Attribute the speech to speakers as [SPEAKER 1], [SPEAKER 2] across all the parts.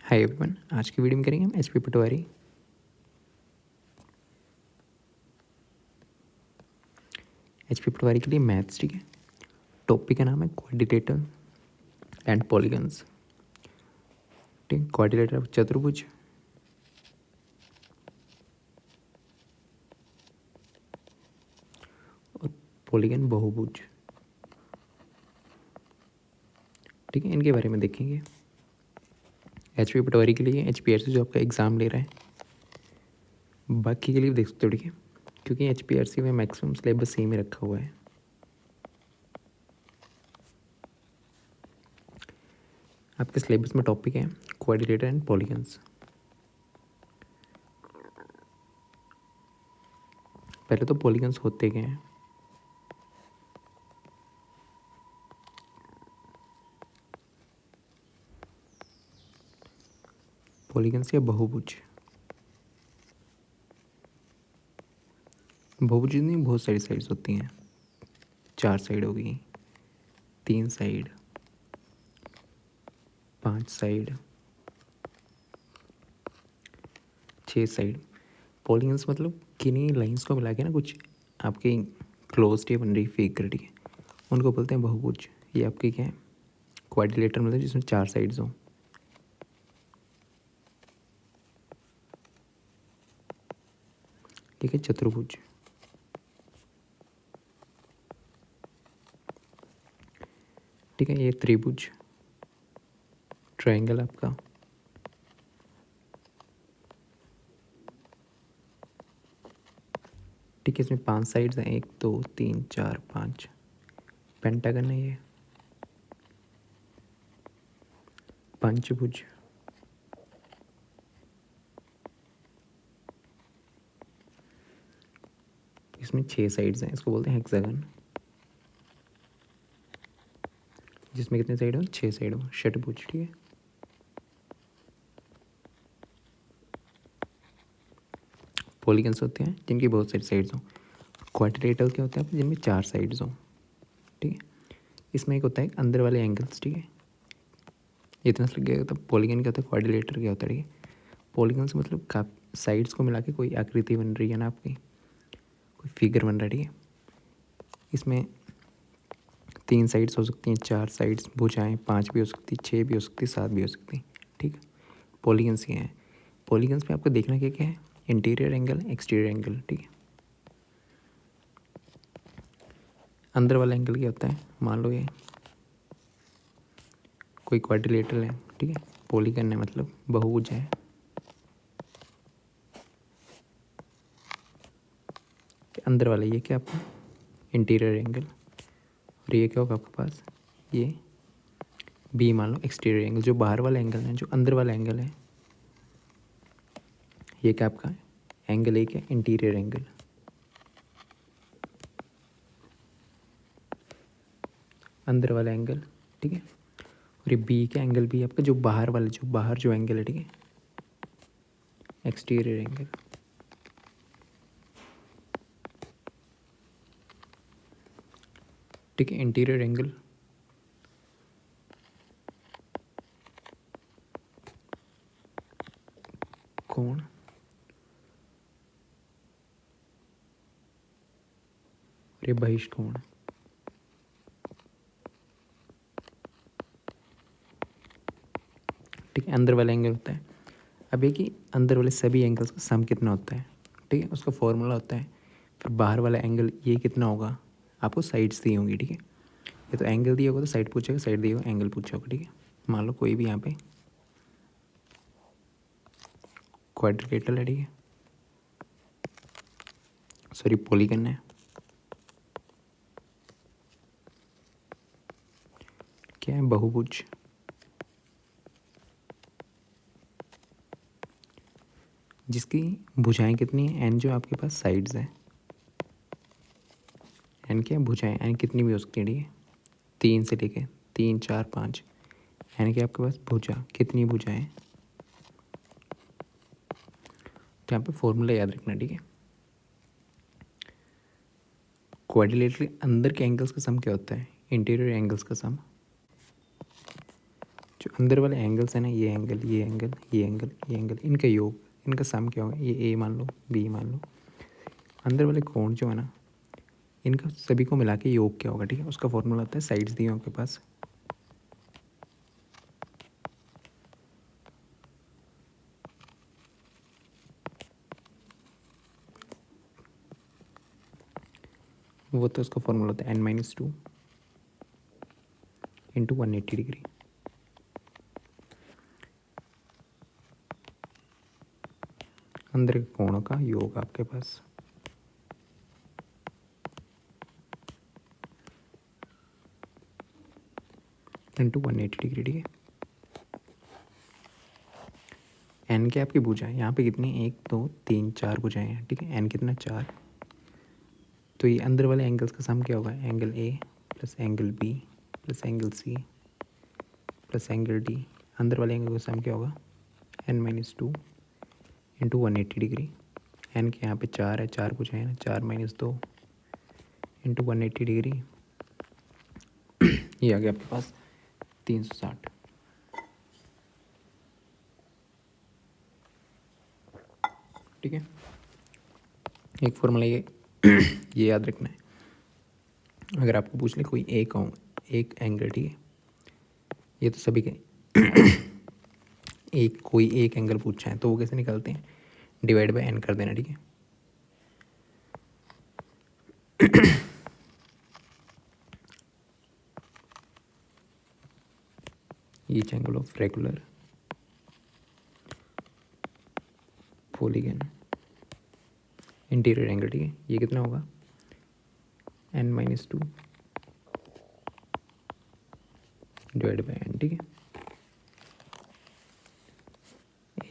[SPEAKER 1] Hi everyone, आज की video में करेंगे हम एचपी पटवारी। एचपी पटवारी के लिए मैथ्स, ठीक है। टॉपिक का नाम है क्वाड्रिलेटरल एंड पॉलीगन्स। ठीक है, क्वाड्रिलेटरल चतुर्भुज, और पॉलीगन बहुभुज। ठीक है, इनके बारे में देखेंगे। एचपी पटवारी के लिए एचपीआरसी जो आपका एग्ज़ाम ले रहा है, बाकी के लिए भी देख सकते हो, ठीक है, क्योंकि एचपीआरसी में मैक्सिमम सिलेबस सेम ही रखा हुआ है। आपके सिलेबस में टॉपिक है क्वाड्रिलेटर एंड पॉलीगन्स। पहले तो पॉलीगन्स होते क्या हैं। पॉलीगन्स या बहुभुज। बहुभुज में बहुत सारी साइड्स होती हैं। 4 साइड हो गई, 3 साइड, 5 साइड, 6 साइड। पॉलीगन्स मतलब किन्हीं लाइंस को मिला के ना कुछ आपकी क्लोज टी बन रही फिगर, ठीक है, उनको बोलते हैं बहुभुज। ये आपके क्या है, क्वाड्रिलेटर मतलब जिसमें 4 साइड्स हों। ठीक है, चतुर्भुज। ठीक है, ये त्रिभुज, ट्रायंगल आपका। ठीक है, इसमें 5 साइड्स हैं, 1 2 3 4 5। पेंटागन है ये। पंचभुज। इसमें 6 साइड्स हैं, इसको बोलते हैं हेक्सागन। जिसमें कितने साइड हो, 6 साइड हो। षटभुज, ठीक है। पॉलीगन्स होते हैं जिनकी बहुत सारी साइड्स हों। क्वाड्रिलेटरल क्या होता है, जिनमें 4 साइड्स हों। ठीक है, इसमें एक होता है अंदर वाले एंगल्स, ठीक है। इतना सा लग गया, तब पॉलीगन क्या होता है, क्वाड्रिलेटर क्या होता है, ठीक है। पॉलीगन से मतलब साइड्स को मिला के कोई आकृति बन रही है ना आपकी, कोई फिगर बन रहा है, ठीक है। इसमें 3 साइड्स हो सकती हैं, 4 साइड्स, भुजाएं 5 भी हो सकती, 6 भी हो सकती, 7 भी हो सकती। ठीक है, पॉलीगन्स ये हैं। पॉलीगन्स में आपको देखना क्या क्या है, इंटीरियर एंगल, एक्सटीरियर एंगल, ठीक है। अंदर वाला एंगल क्या होता है, मान लो ये कोई क्वाड्रिलेटरल है, ठीक है, पॉलीगन है मतलब बहुभुज है। अंदर वाला ये क्या आपका इंटीरियर एंगल, और ये क्या होगा आपके पास, ये बी मान लो एक्सटीरियर एंगल। जो बाहर वाला एंगल है, जो अंदर वाला एंगल है, ये क्या आपका एंगल एक है, इंटीरियर एंगल। अंदर वाला एंगल, ठीक है। और ये बी का एंगल भी आपका जो बाहर वाला, जो बाहर जो एंगल है, ठीक है, एक्सटीरियर एंगल। ठीक है, इंटीरियर एंगल कोण, और ये बहिष्कोण। ठीक है, अंदर वाला एंगल होता है। अब ये कि अंदर वाले सभी एंगल्स का सम कितना होता है, ठीक है, उसका फॉर्मूला होता है। फिर बाहर वाला एंगल ये कितना होगा, आपको साइड्स दी होंगी, ठीक है। ये तो एंगल दिया होगा तो साइड पूछेगा, साइड दिया होगा एंगल पूछा होगा, ठीक है। मान लो कोई भी यहाँ पे क्वाड्रिलेटरल है, ठीक है, सॉरी पॉलीगन है। क्या है, बहुभुज। जिसकी भुजाएं कितनी है, एन जो आपके पास साइड्स है, एन क्या है, भुजाएं, एन कितनी भी हो सकती है, ठीक है, 3 से लेके 3 4 5। एन क्या आपके पास भुजा, कितनी भुजाएं, तो यहाँ पे फॉर्मूला याद रखना, ठीक है। क्वाड्रिलेटरल के अंदर के एंगल्स का सम क्या होता है, इंटीरियर एंगल्स का सम जो अंदर वाले एंगल्स हैं ना, ये एंगल, ये एंगल, ये एंगल, ये एंगल, इनका योग, इनका सम क्या होगा? ये ए मान लो, बी मान लो, अंदर वाले कोण जो है ना, इनका सभी को मिला के योग क्या होगा? ठीक है, उसका फॉर्मूला होता है, साइड्स दिए आपके पास, वो तो उसका फॉर्मूला होता है n-2 इंटू 180 डिग्री। अंदर के कोणों का योग आपके पास, इंटू 180 डिग्री। ठीक है, एन की आपकी भुजाएं यहाँ पे कितनी? 1 2 3 4 भुजाएं हैं। ठीक है, एन कितना? 4। तो ये अंदर वाले एंगल्स का सम क्या होगा? Angle A plus angle B plus angle C plus angle D. अंदर वाले एंगल का सम क्या होगा? n-2 into 180 degree. एन के यहाँ पे 4 है, 4 भुजाएं हैं, 4 - 2 इंटू 180 डिग्री। ये आ गया आपके पास 360। ठीक है, एक फॉर्मूला ये याद रखना है। अगर आपको पूछ ले कोई एक एंगल, ठीक है, ये तो सभी के कोई एक एंगल पूछा है तो वो कैसे निकालते हैं? डिवाइड बाय एन कर देना। ठीक है, each angle of regular polygon interior angle. ठीक है, ये कितना होगा? n-2 divide by N. ठीक है,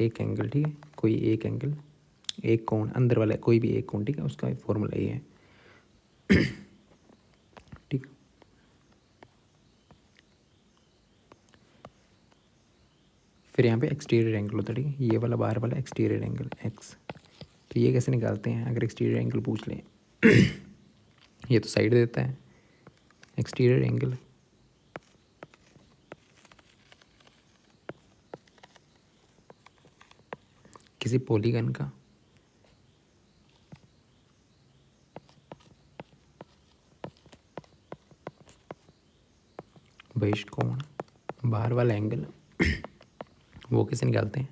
[SPEAKER 1] एक एंगल, ठीक है, कोई एक एंगल, एक कोण, अंदर वाला कोई भी एक कोण, ठीक है, उसका फॉर्मूला ये है। ठीक, फिर यहाँ पे एक्सटीरियर एंगल होता है। ठीक है, ये वाला बाहर वाला एक्सटीरियर एंगल एक्स। तो ये कैसे निकालते हैं? अगर एक्सटीरियर एंगल पूछ लें ये तो साइड देता है एक्सटीरियर एंगल, किसी पॉलीगन का बहिष्ठ कोण, बाहर वाला एंगल वो कैसे निकालते हैं?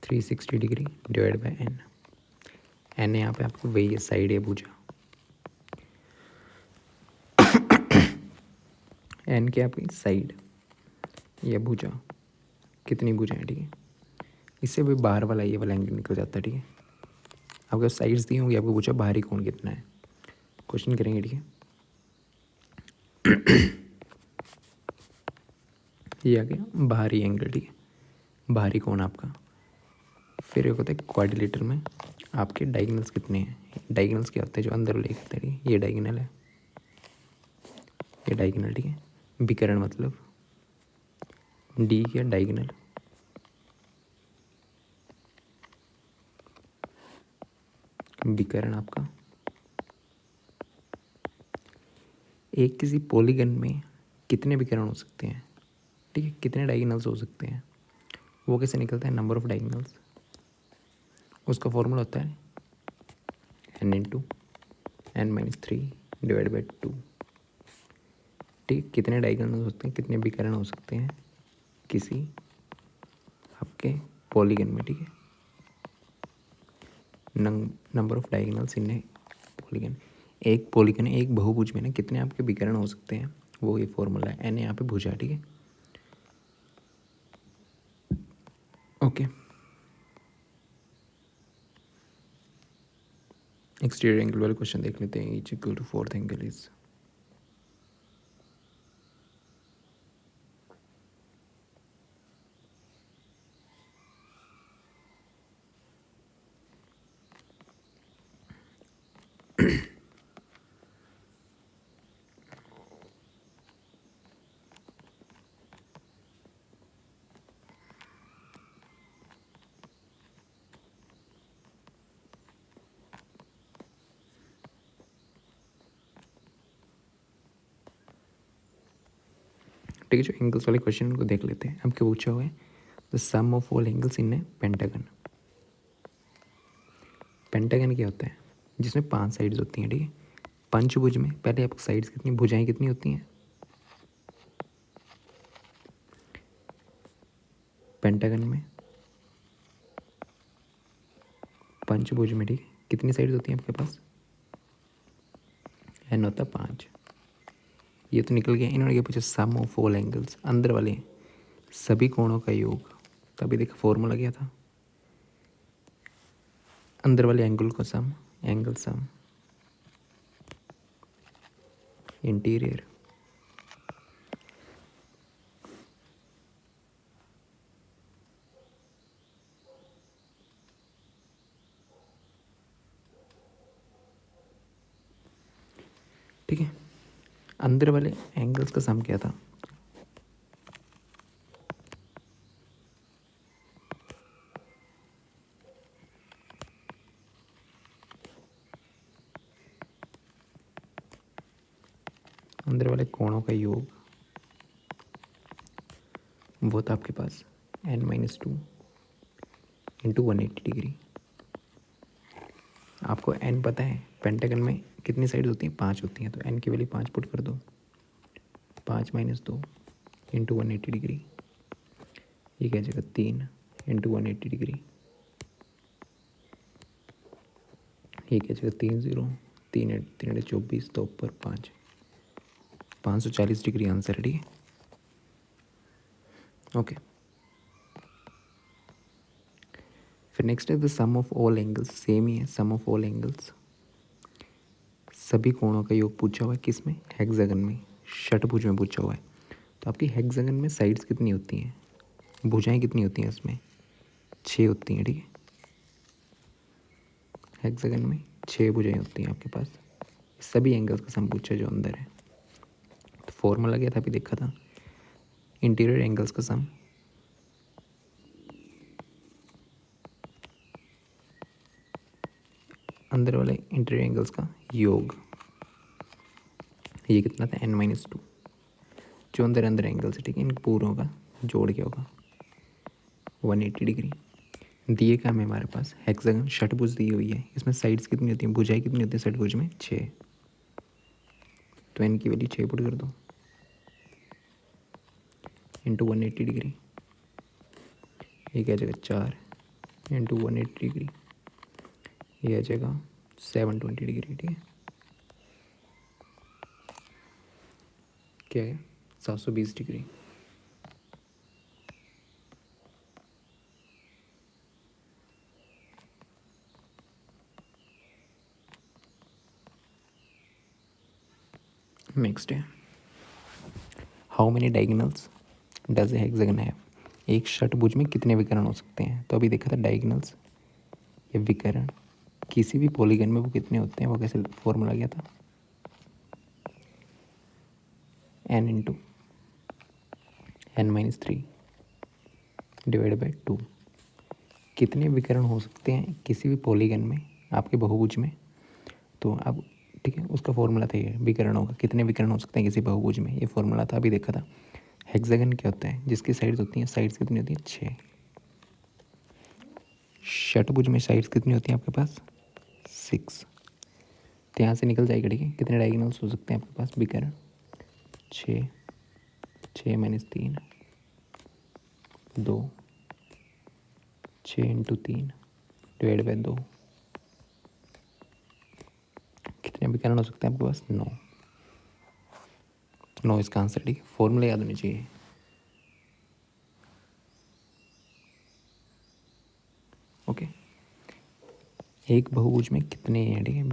[SPEAKER 1] 360 degree divide by N. N यहाँ पे आपको वही है, साइड है, भुजा। एन के आपकी साइड या भुजा, कितनी भुजाएं? ठीक है, इससे भी बाहर वाला ये वाला एंगल निकल जाता है। ठीक है, आपके साइड्स दी होंगी, आपको पूछा बाहरी कोण कितना है, क्वेश्चन करेंगे। ठीक है, ये आ गया बाहरी एंगल। ठीक है, बाहरी कोण आपका। फिर एक होता है क्वाड्रिलेटरल में आपके डायगोनल्स कितने हैं? डायगोनल्स क्या होते हैं? जो अंदर वाले होते हैं। ठीक है, ये डायगोनल है, ये डायगोनल। ठीक है, विकर्ण मतलब डी क्या? डायगोनल। विकर्ण आपका एक किसी पॉलीगन में कितने विकर्ण हो सकते हैं? ठीक है, कितने डायगोनल्स हो सकते हैं? वो कैसे निकलता है? नंबर ऑफ डायगोनल्स, उसका फॉर्मूला होता है n/n-3 डिवाइड बाई 2। ठीक, कितने डायगोनल हो सकते हैं, कितने विकर्ण हो सकते हैं किसी आपके पॉलीगन में? ठीक है, number of diagonals in A polygon. एक पॉलीगन, एक बहुभुज में ना कितने आपके विकर्ण हो सकते हैं, वो ये फॉर्मूला है। एन यहाँ पे भुजा। ठीक है, ओके। एक्सटीरियर एंगल वाले क्वेश्चन देख लेते हैं। Each equal to fourth angle is ठीक है, जो एंगल्स वाले क्वेश्चन उनको देख लेते हैं। अब क्या पूछा हुआ है, the sum of all angles in a pentagon. Pentagon क्या होता है, जिसमें 5 साइड्स होती हैं, ठीक है। पंचभुज में पहले आपको साइड्स कितनी, भुजाएं कितनी होती हैं पेंटागन में, पंचभुज में, ठीक है, कितनी साइड्स होती हैं आपके पास, एन होता है 5। ये तो निकल गया। इन्होंने क्या पूछा, सम ऑफ ऑल एंगल्स, अंदर वाले सभी कोणों का योग। तभी देखा फॉर्मूला क्या था, अंदर वाले एंगल को सम, एंगल सम इंटीरियर। ठीक है, अंदर वाले एंगल्स का सम क्या था, अंदर वाले कोणों का योग, वो था आपके पास n-2 इंटू 180 डिग्री। आपको n पता है, पेंटागन में कितनी साइड होती हैं, 5 होती हैं, तो n की वैल्यू 5 पुट कर दो, 5 - 2 इंटू 180 डिग्री। ये क्या जगह 3 इंटू 180 डिग्री। ये क्या जगह 3 0, 3 3 24, तो ऊपर 5, 540 डिग्री आंसर है, ठीक है। ओके, फिर नेक्स्ट है the sum of all angles, same ही है, सम ऑफ ऑल एंगल्स, सभी कोणों का योग पूछा हुआ है, किस में, हेक्सागन में, षटभुज में पूछा हुआ है। तो आपकी हेक्सागन में साइड्स कितनी होती हैं, भुजाएं कितनी होती हैं उसमें, 6 होती हैं, ठीक है। हेक्सागन में 6 भुजाएं होती हैं आपके पास, सभी एंगल्स का सम पूछा जो अंदर है। तो फॉर्मूला क्या था, अभी देखा था, इंटीरियर एंगल्स का सम, अंदर वाले इंटीरियर एंगल्स का योग। ये कितना था, n-2, जो अंदर अंदर एंगल्स है, ठीक है, इन पूरों का जोड़ क्या होगा, 180 डिग्री। दिए का हमें हमारे पास हेक्सागन षटभुज दी हुई है, इसमें साइड्स कितनी होती हैं, भुजाएं कितनी होती है षटभुज में, 6, तो n की वैल्यू 6 पुट कर दो इंटू 180 डिग्री। ये क्या जगह 4 इंटू 180 डिग्री, ये आ जाएगा 720 डिग्री, ठीक है। क्या है, 720 डिग्री। नेक्स्ट है, how many diagonals does a hexagon have, एक षटभुज में कितने विकर्ण हो सकते हैं। तो अभी देखा था डायगोनल्स या विकर्ण किसी भी पॉलीगन में वो कितने होते हैं, वो कैसे फॉर्मूला गया था, n into n-3 divide by 2। कितने विकर्ण हो सकते हैं किसी भी पॉलीगन में, आपके बहुभुज में, तो अब ठीक है, उसका फॉर्मूला था ये, विकर्णों का, कितने विकर्ण हो सकते हैं किसी बहुभुज में, ये फॉर्मूला था, अभी देखा था। हेक्सागन क्या होता है, जिसकी साइड्स होती हैं, साइड्स कितनी होती हैं, 6। षटभुज में साइड्स कितनी होती हैं आपके पास, 6। तो यहाँ से निकल जाएगा, ठीक है, कितने डायगोनल्स हो सकते हैं आपके पास विकर्ण, 6, 6 - 3 2, 6 इंटू 3 डिवाइड बाई 2, कितने विकर्ण हो सकते हैं आपके पास, 9। 9 इसका आंसर, ठीक है, फॉर्मूला याद होनी चाहिए। ओके, एक बहुभुज में कितने हैं, ठीक है,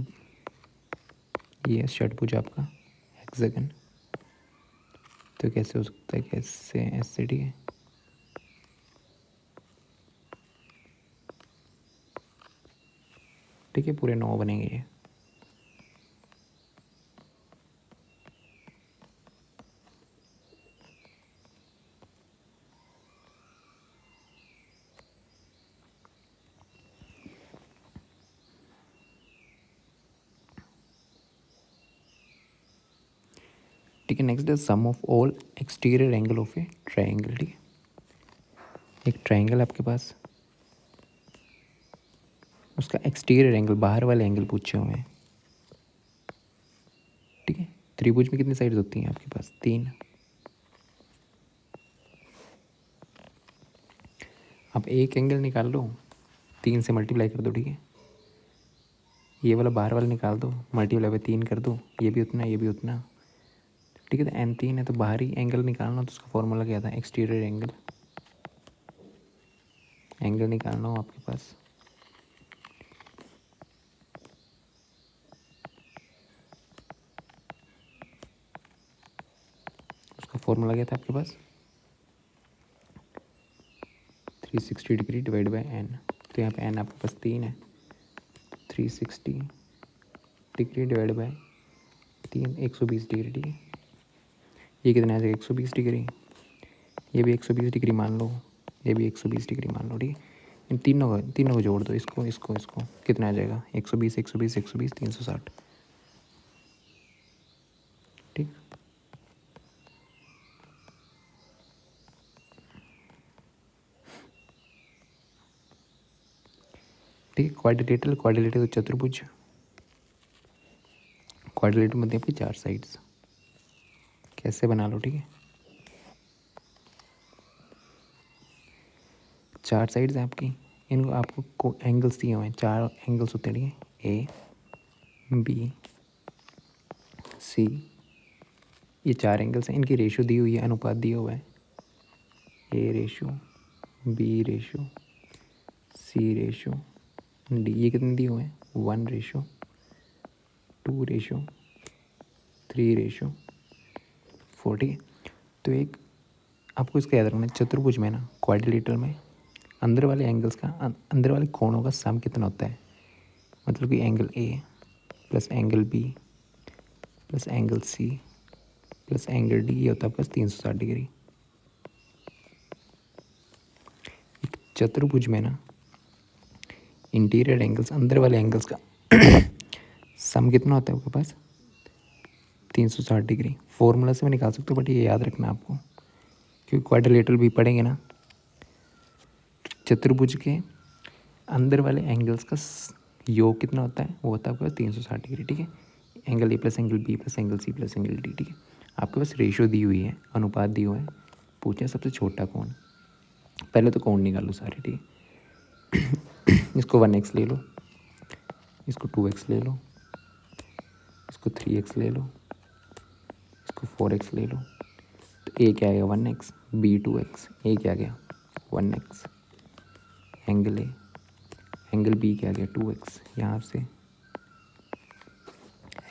[SPEAKER 1] ये षटभुज आपका हेक्सागन, तो कैसे हो सकता है, कैसे, ऐसे, ठीक है, ठीक है, पूरे 9 बनेंगे ये। ठीक है। Next is sum of all exterior angle of a triangle. ठीक है, एक ट्रायंगल आपके पास, उसका एक्सटीरियर एंगल, बाहर वाले एंगल पूछे हुए हैं। ठीक है, त्रिभुज में कितनी साइड्स होती हैं आपके पास? 3। अब एक एंगल निकाल लो, 3 से मल्टीप्लाई कर दो। ठीक है, ये वाला बाहर वाला निकाल दो, मल्टीप्लाई बाय 3 कर दो, ये भी उतना, ये भी उतना। ठीक है, तो n 3 है तो बाहरी एंगल निकालना, तो उसका फॉर्मूला क्या था? Exterior angle. एंगल निकालना हो आपके पास, उसका फॉर्मूला क्या था आपके पास? 360 डिग्री डिवाइड बाय n। तो यहाँ पे n आपके पास 3 है, 360 डिग्री डिवाइड बाय 3, 120 डिग्री। ठीक है, ये कितना आ जाएगा? 120 डिग्री। ये भी 120 डिग्री मान लो, ये भी 120 डिग्री मान लो। ठीक है, इन तीनों को जोड़ दो, इसको इसको इसको, कितना आ जाएगा? 120 120 120 360। ठीक, ठीक है। क्वाड्रिलेटरल, क्वाड्रिलेटरल तो चतुर्भुज, क्वाड्रिलेटरल मतलब आपकी 4 साइड्स। कैसे बना लो? ठीक है, 4 साइड्स हैं आपकी, इनको आपको एंगल्स दिए हुए हैं, 4 एंगल्स होते हैं। ठीक है, ए बी सी, ये 4 एंगल्स हैं, इनकी रेशो दी हुई है, अनुपात दिया हुआ है। ए रेशो, बी रेशो, सी रेशो, डी। ये कितने दिए हुए हैं? 1 रेशो, 2 रेशो, 3 रेशो 4। ठीक है, तो एक आपको इसका याद रखना है, चतुर्भुज में ना, क्वाड्रिलेटरल में अंदर वाले एंगल्स का, अंदर वाले कोणों का सम कितना होता है? मतलब कि angle A plus angle B plus angle C plus angle D, ये होता है आपके पास 360 डिग्री। एक चतुर्भुज में ना इंटीरियर एंगल्स, अंदर वाले एंगल्स का सम कितना होता है आपके पास? 360 डिग्री। फॉर्मूला से मैं निकाल सकता हूँ, बट ये याद रखना आपको, क्योंकि क्वाड्रिलेटरल भी पढ़ेंगे ना। चतुर्भुज के अंदर वाले एंगल्स का योग कितना होता है? वो होता है आपके पास 360 डिग्री। ठीक है, angle A plus angle B plus angle C plus angle D. ठीक है, आपके पास रेशो दी हुई है, अनुपात दी हुआ है, पूछे सबसे छोटा कौन। पहले तो कौन निकालो सारे। ठीक है, इसको 1x ले लो, इसको 2x ले लो, इसको 3x ले लो, इसको 4x ले लो। तो ए क्या आएगा? 1x, बी 2x, ए क्या आ गया? 1x, angle A, angle B क्या आ गया? 2x यहाँ से,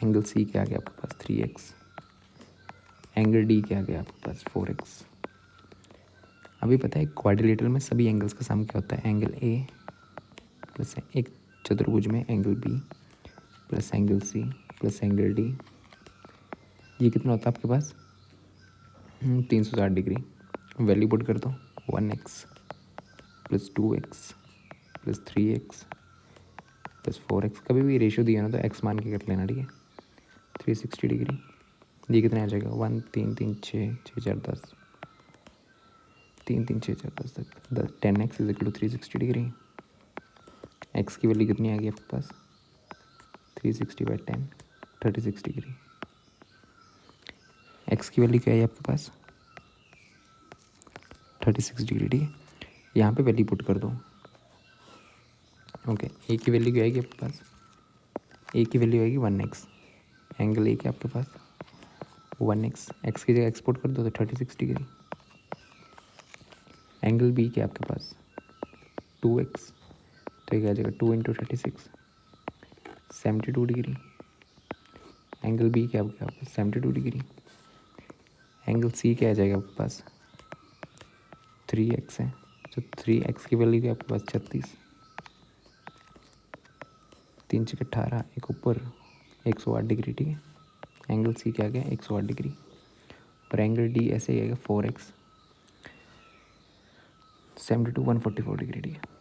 [SPEAKER 1] एंगल सी क्या आ गया आपके पास? 3x, एंगल डी क्या आ गया आपके पास? 4x। अभी पता है क्वाड्रिलेटरल में सभी एंगल्स का सम क्या होता है? एंगल ए प्लस एक चतुर्भुज में angle B plus angle C plus angle D, ये कितना होता है आपके पास? 360 डिग्री। वैल्यू पुट कर दो, 1x plus 2x plus 3x plus 4x। कभी भी रेशियो दिया ना तो x मान के कर लेना। ठीक है, 360 डिग्री, ये कितना आ जाएगा? 1 3 3 6 6 4 10, 3 3 6 4 10 तक 10x is equal to 360 degree. x की वैल्यू कितनी आ गई आपके पास? 360/10, 36 डिग्री। x की वैल्यू क्या है आपके पास? 36 डिग्री। ठीक है, यहाँ पे वैल्यू पुट कर दो। ओके, ए की वैल्यू क्या आएगी आपके पास? ए की वैल्यू आएगी 1x, एंगल ए क्या आपके पास? 1x, एक्स की जगह एक्सपोर्ट कर दो तो 36 डिग्री। एंगल बी क्या आपके पास? 2x, तो क्या आ जाएगा? 2 × 36, 72 डिग्री। एंगल बी क्या आपके पास? 72 डिग्री। एंगल सी क्या आ जाएगा आपके पास? 3x है, तो 3x की वैल्यू क्या आपके पास? 36, 3 × 18, एक ऊपर 108 डिग्री। ठीक है, एंगल सी क्या आ गया? 108 डिग्री। और एंगल डी ऐसे ही आएगा 4x, 72 144 डिग्री। ठीक है,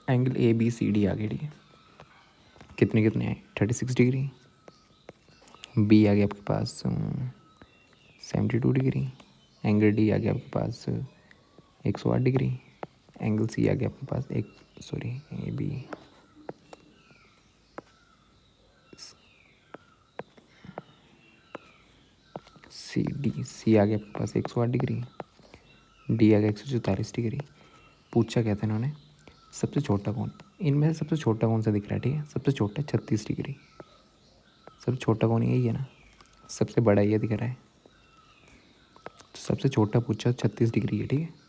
[SPEAKER 1] angle A B C D आ गया। ठीक है, कितने कितने आए 36 डिग्री। बी आ गया आपके पास 72 डिग्री। एंगल डी आ गया आपके पास 108 डिग्री। एंगल सी आ गया आपके पास ए बी सी आ गया आपके पास 108 डिग्री। डी आ गया 144 डिग्री। पूछा क्या था इन्होंने, सबसे छोटा कौन, इनमें से सबसे छोटा कौन सा दिख रहा है, ठीक है, सबसे छोटा 36 डिग्री। सबसे छोटा कौन, यही है ना, सबसे बड़ा ये दिख रहा है, तो सबसे छोटा पूछा 36 डिग्री है, ठीक है।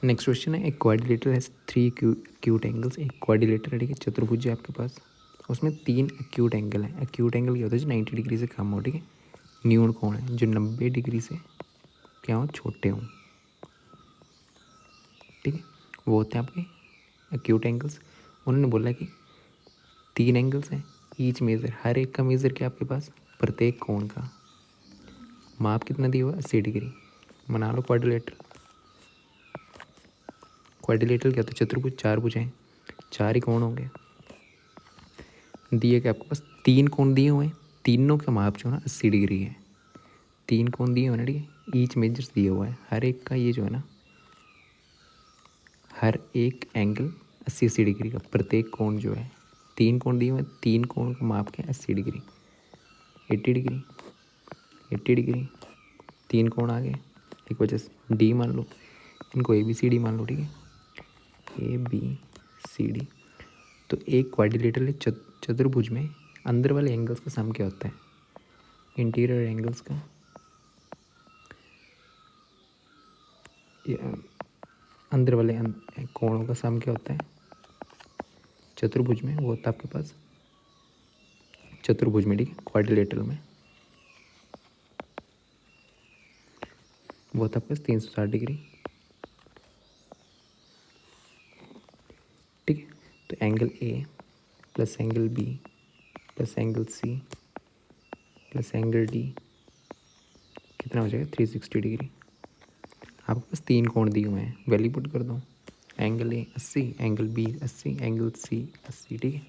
[SPEAKER 1] नेक्स्ट क्वेश्चन है, एक क्वाड्रिलेटरल है 3 एक्यूट एंगल्स। एक क्वाड्रिलेटर है, ठीक है, चतुर्भुज है आपके पास, उसमें 3 एक्यूट एंगल है। एक्यूट एंगल क्या होता है जो 90 डिग्री से कम हो, ठीक है। न्यून कोण है जो 90 डिग्री से क्या हो, छोटे हों, ठीक है, वो होते हैं आपके एक्यूट एंगल्स। उन्होंने बोला कि 3 एंगल्स हैं, ईच मेज़र, हर एक का मेज़र क्या आपके पास, प्रत्येक कोण का माप कितना दिया हुआ, 80 डिग्री। बना लो क्वाड्रिलेटरल। क्वाड्रिलेटरल क्या होता है, चतुर्भुज, 4 भुजाएं, 4 ही कोण होंगे। दिए कि आपके पास 3 कोण दिए हुए हैं, तीनों का माप जो है ना 80 डिग्री है। 3 कोण दिए हुए ना, ठीक है, ईच मेजर्स दिया हुआ है, हर एक का ये जो है ना, हर एक एंगल 80 डिग्री का, प्रत्येक कोण जो है, 3 कोण दिए हुए हैं, 3 कोण का माप क्या है 80 डिग्री। 80 डिग्री, 80 डिग्री, 3 कोण आ गए। एक वजह से डी मान लो, इनको ए बी सी डी मान लो, ठीक है, ए बी सी डी। तो एक क्वाड्रिलेटरल चतुर्भुज में अंदर वाले एंगल्स का सम क्या होता है, इंटीरियर एंगल्स का, अंदर वाले कोणों का सम क्या होता है चतुर्भुज में, वो होता है आपके पास, चतुर्भुज में, ठीक है, क्वाड्रिलेटरल में वो होता है आपके पास 360 डिग्री, ठीक है। तो angle A plus angle B plus angle C plus angle D कितना हो जाएगा 360 डिग्री। आपके पास 3 कोण दिए हुए हैं, वैल्यू पुट कर दो, angle A 80, angle B 80, angle C 80, ठीक है,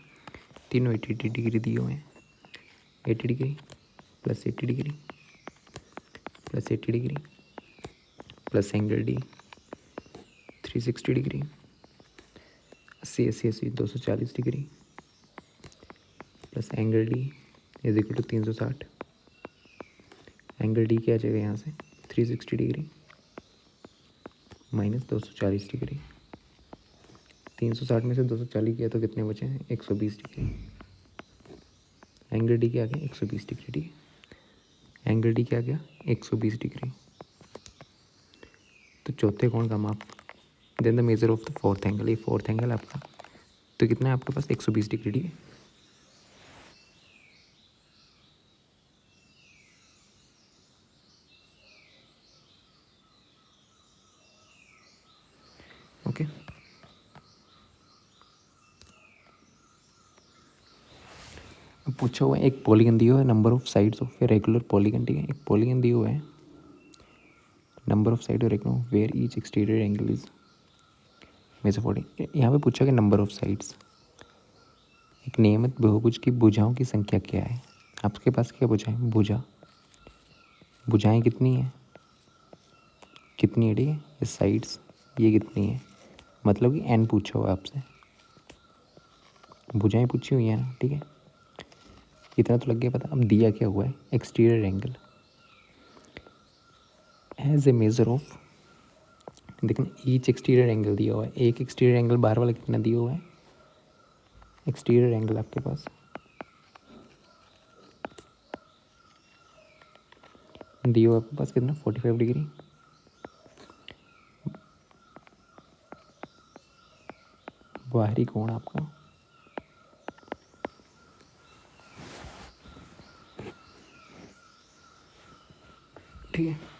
[SPEAKER 1] तीनों 80 डिग्री दिए हुए हैं। 80 degree plus 80 degree plus 80 degree plus angle D 360 degree, 80 80 80 240 degree plus angle D is equal to 360। Angle D क्या आ जाएगा यहाँ से 360 डिग्री माइनस 240 डिग्री। 360 में से 240 किया तो कितने बचे हैं 120 डिग्री। एंगल डी क्या आ गया 120 डिग्री, ठीक है, एंगल डी क्या आ गया 120 डिग्री। तो चौथे कोण का माप, then the measure of the fourth angle, ये फोर्थ एंगल आपका, तो कितना है आपके पास 120 डिग्री, ठीक है। ओके, अब पूछा हुआ है एक पॉलीगन दिया हुआ है, number of sides of a regular polygon, ठीक है, एक पॉलीगन दिया हुआ है, number of side regular where each exterior angle is measure 40। यहाँ पे पूछा कि नंबर ऑफ साइड्स, एक नियमित बहुभुज की भुजाओं की संख्या क्या है। आपके पास क्या भुजा है, भुजाएं कितनी है, कितनी है, ठीक है, ये साइड्स ये कितनी है, मतलब कि एन पूछा हुआ है आपसे, भुजाएं पूछी हुई है ना, ठीक है, इतना तो लग गया पता। अब दिया क्या हुआ है exterior angle as a measure of, देखना ईच एक्सटीरियर एंगल दिया हुआ है, एक एक्सटीरियर एंगल बाहर वाला कितना दिया हुआ है, एक्सटीरियर एंगल आपके पास दिया हुआ आपके पास कितना 45 डिग्री, बाहरी कोण आपका ठीक है।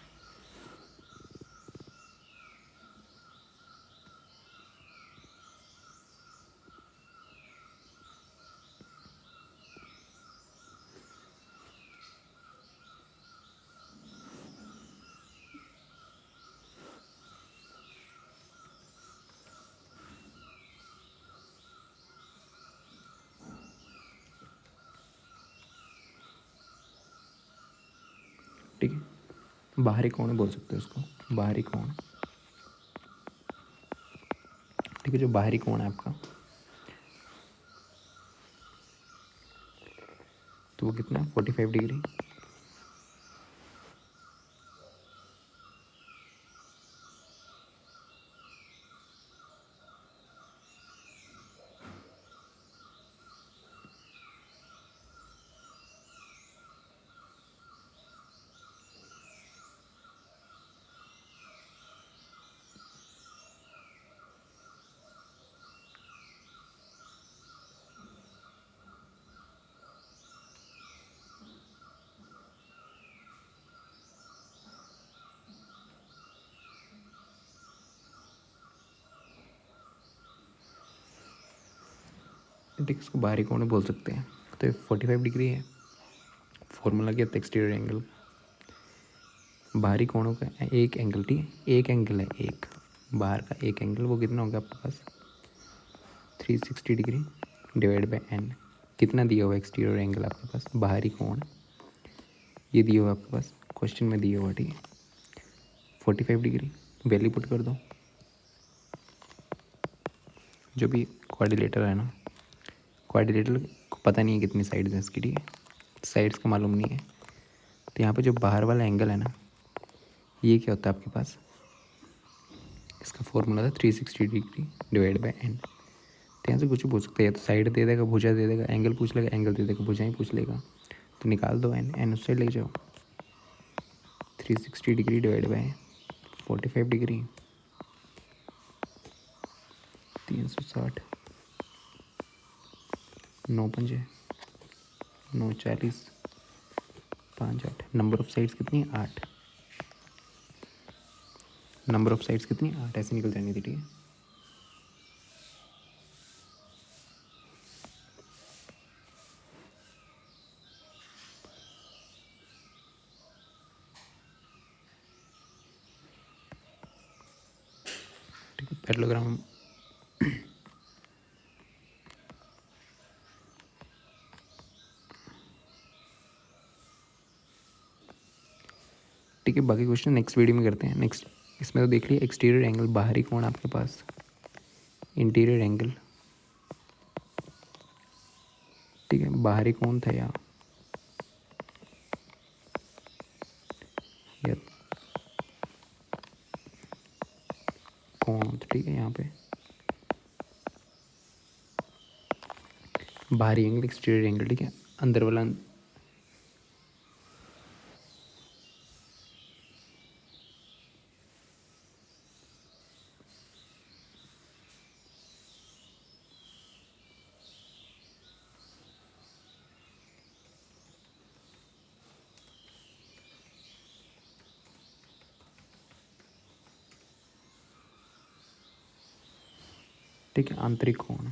[SPEAKER 1] ठीक है। बाहरी कोण बोल सकते हो उसको, बाहरी कोण। ठीक है, जो बाहरी कोण है आपका तो वो कितना है 45 डिग्री। ठीक, इसको बाहरी कोण बोल सकते हैं। तो 45 डिग्री है, फॉर्मूला क्या था एक्सटीरियर एंगल। बाहरी कोणों का एक एंगल, ठीक है, एक एंगल है एक बाहर का एक एंगल, वो कितना होगा आपके पास 360 डिग्री डिवाइड बाई एन। कितना दिया हुआ एक्सटीरियर एंगल आपके पास, बाहरी कोण ये दिया हुआ आपके पास, क्वेश्चन में दिया हुआ, ठीक है 45 डिग्री। वैल्यू पुट कर दो, जो भी क्वाड्रिलेटर है ना, क्वाड्रिलेटर को पता नहीं है कितनी साइड्स हैं इसकी, ठीक है साइड्स का मालूम नहीं है। तो यहाँ पे जो बाहर वाला एंगल है ना, ये क्या होता है आपके पास, इसका फॉर्मूला था 360 डिग्री डिवाइड बाई एन। तो यहाँ से कुछ भी पूछ सकते हैं, तो साइड दे देगा, भुजा दे देगा, एंगल पूछ लेगा, एंगल दे देगा, भुजा ही पूछ लेगा। तो निकाल दो एन, एन उस साइड ले जाओ, 360 डिग्री डिवाइड बाई 45 डिग्री 360, 9 पंजे 9 40, 5 8। नंबर ऑफ साइड्स कितनी है 8, नंबर ऑफ साइड्स कितनी 8, ऐसे निकल जाएंगे, ठीक है। ठीक है, पैरेललोग्राम ठीक है, बाकी क्वेश्चन नेक्स्ट वीडियो में करते हैं। नेक्स्ट इसमें तो देख लिया एक्सटीरियर एंगल, बाहरी कोण आपके पास, इंटीरियर एंगल, ठीक है बाहरी कोण था या कोण, ठीक है यहाँ पे बाहरी एंगल एक्सटीरियर एंगल, ठीक है अंदर वाला ठीक है आंतरिक कोण,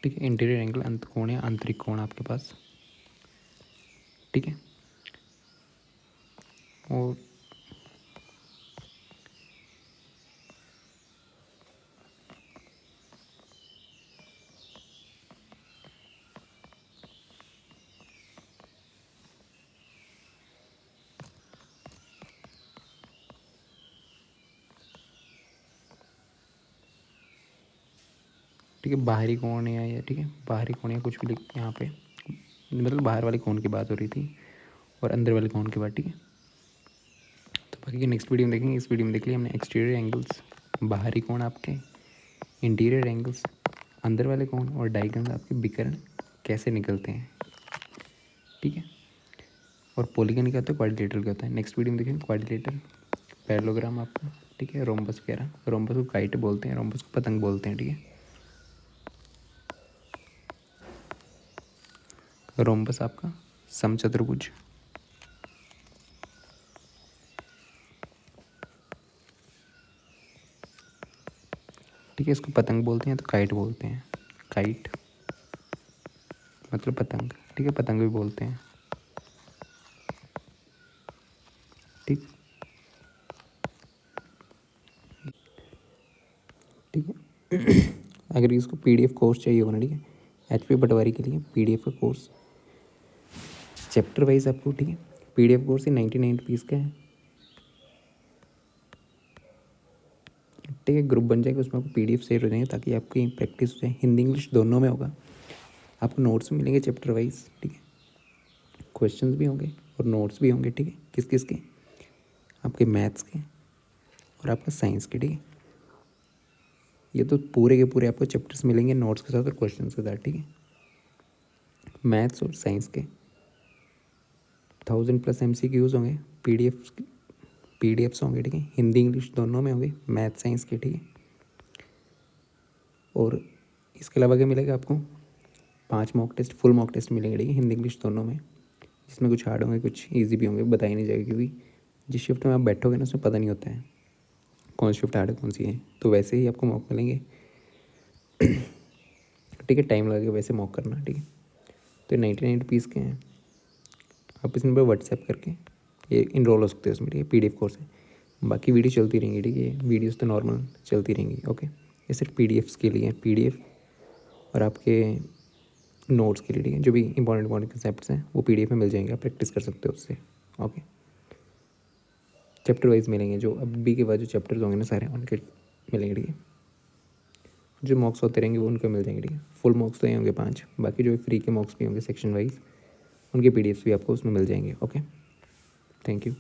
[SPEAKER 1] ठीक है इंटीरियर एंगल अंत कोण या आंतरिक कोण आपके पास, ठीक है। और ठीक है बाहरी कोण या ठीक है बाहरी कोण या कुछ भी लिख यहाँ पे, मतलब बाहर वाले कोण की बात हो रही थी और अंदर वाले कोण की बात, ठीक है। तो बाकी के नेक्स्ट वीडियो में देखेंगे। इस वीडियो में देख लिया हमने एक्सटीरियर एंगल्स, बाहरी कोण आपके, इंटीरियर एंगल्स, अंदर वाले कोण और डायगोनल आपके विकर्ण कैसे निकलते हैं, ठीक है। और पॉलीगन क्या होता है, क्वाड्रिलेटरल क्या होता है, नेक्स्ट वीडियो में देखेंगे क्वाड्रिलेटरल, पैरेललोग्राम आपका, ठीक है रोम्बस वगैरह, रोम्बस को काइट बोलते हैं, रोम्बस को पतंग बोलते हैं, ठीक है। रोम्बस आपका समचतुर्भुज, ठीक है इसको पतंग बोलते हैं तो काइट बोलते हैं, काइट मतलब पतंग, ठीक है, पतंग भी बोलते हैं, ठीक ठीक है। अगर इसको पीडीएफ कोर्स चाहिए होगा ना, ठीक है, एचपी पटवारी के लिए पीडीएफ का कोर्स चैप्टर वाइज आपको, ठीक है, पीडीएफ कोर्स ही 99 रुपीज़ का है, ठीक है। ग्रुप बन जाएगा, उसमें आपको पीडीएफ शेयर हो जाएंगे ताकि आपकी प्रैक्टिस हो जाए, हिंदी इंग्लिश दोनों में होगा। आपको नोट्स भी मिलेंगे चैप्टर वाइज, ठीक है, क्वेश्चंस भी होंगे और नोट्स भी होंगे, ठीक है, किस किस के, आपके मैथ्स के और आपका साइंस के, ठीक है। ये तो पूरे के पूरे आपको चैप्टर्स मिलेंगे नोट्स के साथ और क्वेश्चंस के साथ, ठीक है। मैथ्स और साइंस के 1000+ MCQs होंगे, पीडीएफ्स होंगे, ठीक है, हिंदी इंग्लिश दोनों में होंगे, मैथ साइंस के, ठीक है। और इसके अलावा क्या मिलेगा आपको, 5 mock test, full mock test मिलेंगे, ठीक है, हिंदी इंग्लिश दोनों में, जिसमें कुछ हार्ड होंगे कुछ ईजी भी होंगे, बताया नहीं जाएगा क्योंकि जिस शिफ्ट में आप बैठोगे ना उसमें पता नहीं होता है कौन शिफ्ट हार्ड है कौन सी है, तो वैसे ही आपको मॉक मिलेंगे, ठीक है, टाइम लगेगा वैसे मॉक करना, ठीक है। तो 99 रुपीज़ के हैं, आप इस नंबर पर व्हाट्सएप करके ये इनरोल हो सकते हो इसमें, ठीक है, पीडीएफ कोर्स है, बाकी वीडियो चलती रहेंगी, ठीक है, वीडियोस तो नॉर्मल चलती रहेंगी, ओके। ये सिर्फ पीडीएफ्स के लिए, पीडीएफ और आपके नोट्स के लिए, ठीक है, जो भी इंपॉर्टेंट कंसेप्ट्स हैं वो पीडीएफ में मिल जाएंगे, आप प्रैक्टिस कर सकते हो उससे, ओके। चैप्टर वाइज मिलेंगे, जो अभी के बाद जो चैप्टर्स होंगे ना सारे उनके मिलेंगे, ठीक है। जो मॉक्स होते रहेंगे वो उनके मिल जाएंगे, ठीक है। फुल मॉक्स तो ये होंगे 5, बाकी जो फ्री के मॉक्स भी होंगे सेक्शन वाइज उनके पीडीएफ्स भी आपको उसमें मिल जाएंगे, ओके। Thank you.